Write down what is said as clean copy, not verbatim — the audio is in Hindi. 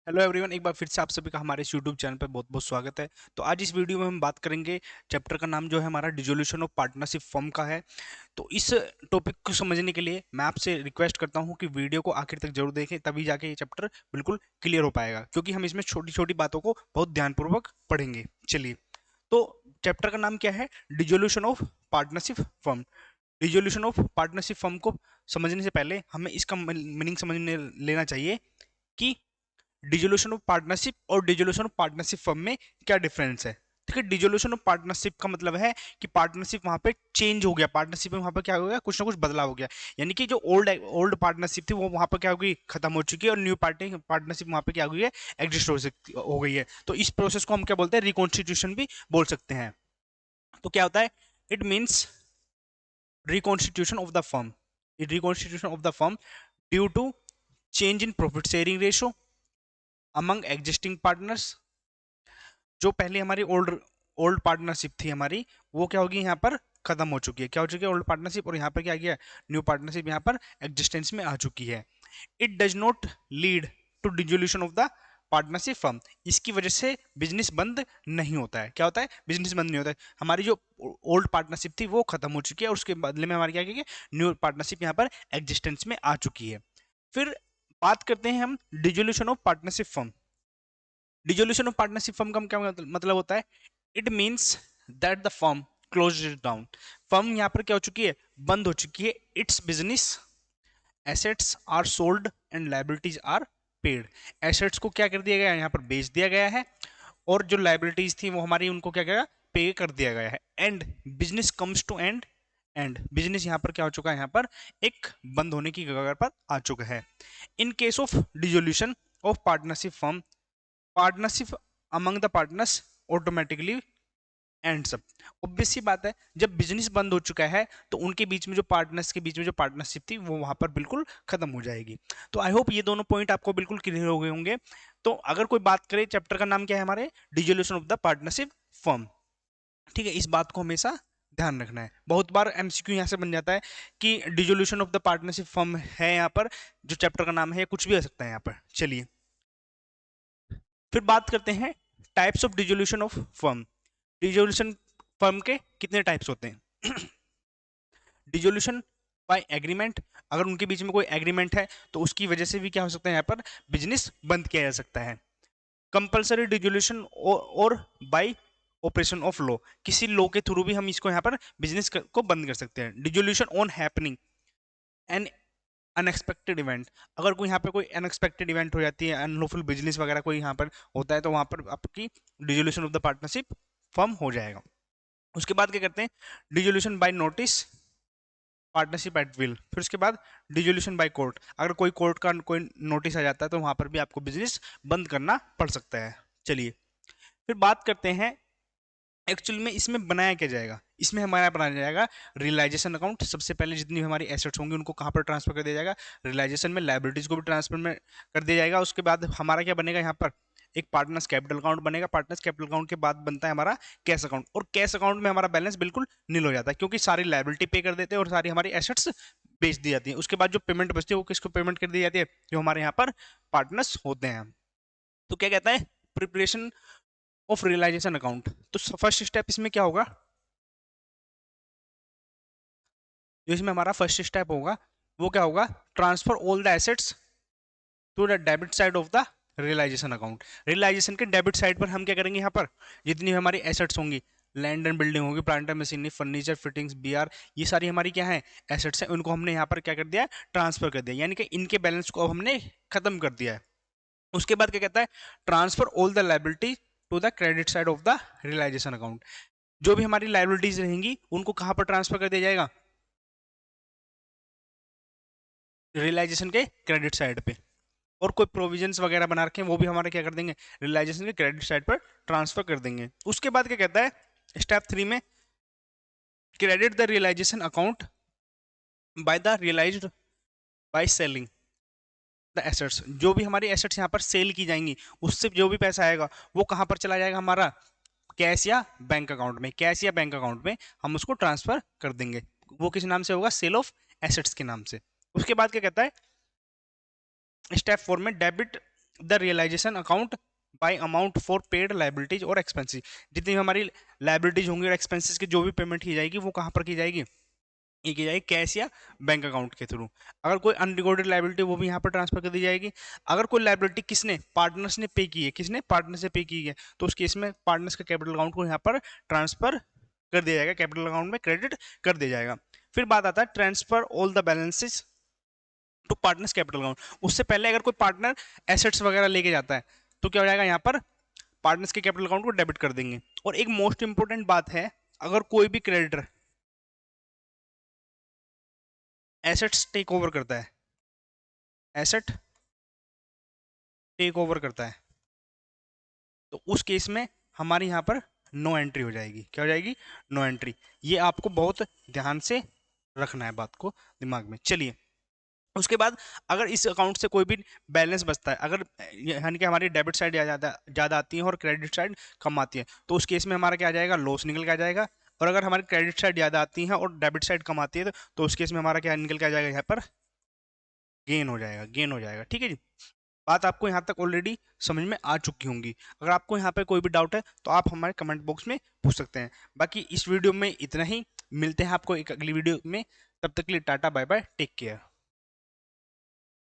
हेलो एवरीवन, एक बार फिर से आप सभी का हमारे इस यूट्यूब चैनल पर बहुत बहुत स्वागत है। तो आज इस वीडियो में हम बात करेंगे। चैप्टर का नाम जो है हमारा डिसोल्यूशन ऑफ पार्टनरशिप फर्म का है। तो इस टॉपिक को समझने के लिए मैं आपसे रिक्वेस्ट करता हूं कि वीडियो को आखिर तक जरूर देखें, तभी जाके ये चैप्टर बिल्कुल क्लियर हो पाएगा, क्योंकि हम इसमें छोटी छोटी बातों को बहुत ध्यानपूर्वक पढ़ेंगे। चलिए, तो चैप्टर का नाम क्या है? Dissolution of partnership firm. Dissolution of partnership firm को समझने से पहले हमें इसका मीनिंग समझने लेना चाहिए कि डिसोल्यूशन ऑफ पार्टनरशिप और डिसोल्यूशन ऑफ पार्टनरशिप फर्म में क्या डिफरेंस है। ठीक है, डिसोल्यूशन ऑफ पार्टनरशिप का मतलब है कि पार्टनरशिप वहां पे चेंज हो गया, पार्टनरशिप में वहां पे क्या हो गया, कुछ ना कुछ बदलाव हो गया। यानी कि जो ओल्ड ओल्ड पार्टनरशिप थी वो वहां पर क्या हो गई, खत्म हो चुकी है, और न्यू पार्टनरशिप वहां पे क्या हो गई है, एग्जिस्ट हो गई है। तो इस प्रोसेस को हम क्या बोलते हैं, रिकॉन्स्टिट्यूशन भी बोल सकते हैं। तो क्या होता है, it means reconstitution of the firm. Reconstitution of the firm due to change in profit sharing ratio among existing partners. जो पहले हमारी ओल्ड ओल्ड पार्टनरशिप थी हमारी, वो क्या होगी, यहाँ पर खत्म हो चुकी है। क्या हो चुकी है, ओल्ड पार्टनरशिप, और यहाँ पर क्या गया, न्यू पार्टनरशिप यहाँ पर एग्जिस्टेंस में आ चुकी है। It does not lead to dissolution of the partnership firm. इसकी वजह से बिजनेस बंद नहीं होता है। क्या होता है, बिजनेस बंद नहीं होता है। हमारी जो ओल्ड पार्टनरशिप थी वो खत्म हो चुकी है, और उसके बदले में हमारी क्या की न्यू पार्टनरशिप यहाँ पर एग्जिस्टेंस में आ चुकी है। फिर बात करते हैं हम dissolution of partnership firm. Dissolution of partnership firm का क्या मतलब होता है? It means that the firm close down. Firm यहाँ पर क्या हो चुकी है, बंद हो चुकी है। Its business assets are sold and liabilities are paid. Assets को क्या कर दिया गया है, यहाँ पर बेच दिया गया है, और जो लाइबिलिटीज थी वो हमारी, उनको क्या गया, पे कर दिया गया है। And business comes to end. And business यहाँ पर क्या हो चुका है, यहाँ पर एक बंद होने की कगार पर आ चुका है। In case of dissolution of partnership firm, partnership among the partners automatically ends up. Obvious सी बात है, जब बिजनेस बंद हो चुका है तो उनके बीच में जो पार्टनर्स के बीच में जो पार्टनरशिप थी वो वहां पर बिल्कुल खत्म हो जाएगी। तो आई होप ये दोनों पॉइंट आपको बिल्कुल क्लियर हो गए होंगे। तो अगर कोई बात करे, चैप्टर का नाम क्या है हमारे, dissolution of the partnership firm. ठीक है, इस बात को हमेशा ध्यान रखना है। बहुत बार एमसीक्यू यहाँ से बन जाता है कि dissolution of the partnership firm है यहाँ पर, जो चैप्टर का नाम है, कुछ भी हो सकता है यहाँ पर। चलिए, फिर बात करते हैं types of dissolution of firm. Dissolution firm के कितने टाइप्स होते हैं? Dissolution by agreement. अगर उनके बीच में कोई एग्रीमेंट है तो उसकी वजह से भी क्या हो सकता है, यहाँ पर बिजनेस बंद किया जा सकता है। कंपल्सरी डिसोल्यूशन और बाय ऑपरेशन ऑफ लॉ। किसी लॉ के थ्रू भी हम इसको यहाँ पर बिजनेस को बंद कर सकते हैं। Dissolution on happening N unexpected event. अगर कोई यहाँ पे कोई अनएक्सपेक्टेड इवेंट हो जाती है, अनलॉफुल बिजनेस वगैरह कोई यहाँ पर होता है, तो वहां पर आपकी dissolution of the partnership firm हो जाएगा। उसके बाद क्या करते हैं, dissolution by notice partnership at will. फिर उसके बाद डिसोल्यूशन बाय कोर्ट। अगर कोई कोर्ट का कोई नोटिस आ जाता है तो वहां पर भी आपको बिजनेस बंद करना पड़ सकता है। चलिए, फिर बात करते हैं एक्चुअल में इसमें बनाया क्या जाएगा। इसमें हमारा बनाया जाएगा रियलाइजेशन अकाउंट। सबसे पहले जितनी हमारी एसेट्स होंगी उनको कहाँ पर ट्रांसफर कर दिया जाएगा, रियलाइजेशन में। लाइबिलिटीज को भी ट्रांसफर में कर दिया जाएगा। उसके बाद हमारा क्या बनेगा, यहाँ पर एक पार्टनर्स कैपिटल अकाउंट बनेगा। पार्टनर्स कैपिटल अकाउंट के बाद बनता है हमारा कैश अकाउंट, और कैश अकाउंट में हमारा बैलेंस बिल्कुल नील हो जाता है, क्योंकि सारी लाइबिलिटी पे कर देते हैं और सारी हमारी एसेट्स बेच दी जाती है। उसके बाद जो पेमेंट बचती है वो किसको पेमेंट कर दी जाती है, जो हमारे यहाँ पर पार्टनर्स होते हैं। तो क्या कहता है, प्रिपरेशन ऑफ रियलाइजेशन अकाउंट। तो फर्स्ट स्टेप इसमें क्या होगा, जो इसमें हमारा फर्स्ट स्टेप होगा वो क्या होगा, transfer all the assets to the debit side of the realisation account. Realisation के डेबिट साइड पर हम क्या करेंगे, यहाँ पर जितनी हमारी एसेट्स होंगी, लैंड एंड बिल्डिंग होगी, plant and machinery, furniture, fittings, BR, ये सारी हमारी क्या है, एसेट्स हैं, उनको हमने यहाँ पर क्या कर दिया, ट्रांसफर कर दिया। यानी कि इनके बैलेंस को अब हमने खत्म कर दिया है। उसके बाद क्या कहता है, transfer all the liability to the credit side of the realisation account. जो भी हमारी लाइबिलिटीज रहेंगी उनको कहां पर ट्रांसफर कर दिया जाएगा, रियलाइजेशन के क्रेडिट साइड पे। और कोई प्रोविजंस वगैरह बना रखे हैं वो भी हमारे क्या कर देंगे, रियलाइजेशन के क्रेडिट साइड पर ट्रांसफर कर देंगे। उसके बाद क्या कहता है स्टेप 3 में, credit the realisation account by the realised by selling the assets. जो भी हमारी एसेट्स यहाँ पर सेल की जाएंगी उससे जो भी पैसा आएगा वो कहाँ पर चला जाएगा, हमारा कैश या बैंक अकाउंट में। कैश या बैंक अकाउंट में हम उसको ट्रांसफर कर देंगे। वो किस नाम से होगा, सेल ऑफ एसेट्स के नाम से। उसके बाद क्या कहता है स्टेप 4 में, debit the realisation account by amount for paid liabilities और एक्सपेंसेस। जितनी भी हमारी लाइबिलिटीज होंगी और एक्सपेंसेस की जो भी पेमेंट की जाएगी वो कहाँ पर की जाएगी, ये की जाएगी कैश या बैंक अकाउंट के थ्रू। अगर कोई अनरिकॉर्डेड लाइबिलिटी वो भी यहाँ पर ट्रांसफर कर दी जाएगी। अगर कोई लाइबिलिटी किसने, पार्टनर्स ने पे की है, किसने, पार्टनर से पे की है, तो उस केस में पार्टनर्स के कैपिटल अकाउंट को यहाँ पर ट्रांसफर कर दिया जाएगा, कैपिटल अकाउंट में क्रेडिट कर दिया जाएगा। फिर बात आता है transfer all the balances to partners capital account. उससे पहले अगर कोई पार्टनर एसेट्स वगैरह लेके जाता है तो क्या हो जाएगा, यहाँ पर पार्टनर्स के कैपिटल अकाउंट को डेबिट कर देंगे। और एक मोस्ट इंपोर्टेंट बात है, अगर कोई भी क्रेडिटर एसेट्स टेक ओवर करता है, एसेट टेक ओवर करता है, तो उस केस में हमारी यहाँ पर नो एंट्री हो जाएगी। क्या हो जाएगी, नो एंट्री। ये आपको बहुत ध्यान से रखना है बात को दिमाग में। चलिए उसके बाद अगर इस अकाउंट से कोई भी बैलेंस बचता है, अगर यानी कि हमारी डेबिट साइड ज़्यादा आती है और क्रेडिट साइड कम आती है, तो उस केस में हमारा क्या आ जाएगा, लॉस निकल के आ जाएगा। और अगर हमारी क्रेडिट साइड ज़्यादा आती है और डेबिट साइड कम आती है तो उस केस में हमारा क्या निकल के आ जाएगा, यहाँ पर गेन हो जाएगा, गेन हो जाएगा। ठीक है जी, बात आपको यहाँ तक ऑलरेडी समझ में आ चुकी होंगी। अगर आपको यहाँ पे कोई भी डाउट है तो आप हमारे कमेंट बॉक्स में पूछ सकते हैं। बाकी इस वीडियो में इतना ही, मिलते हैं आपको एक अगली वीडियो में, तब तक के लिए tata bye bye, take care.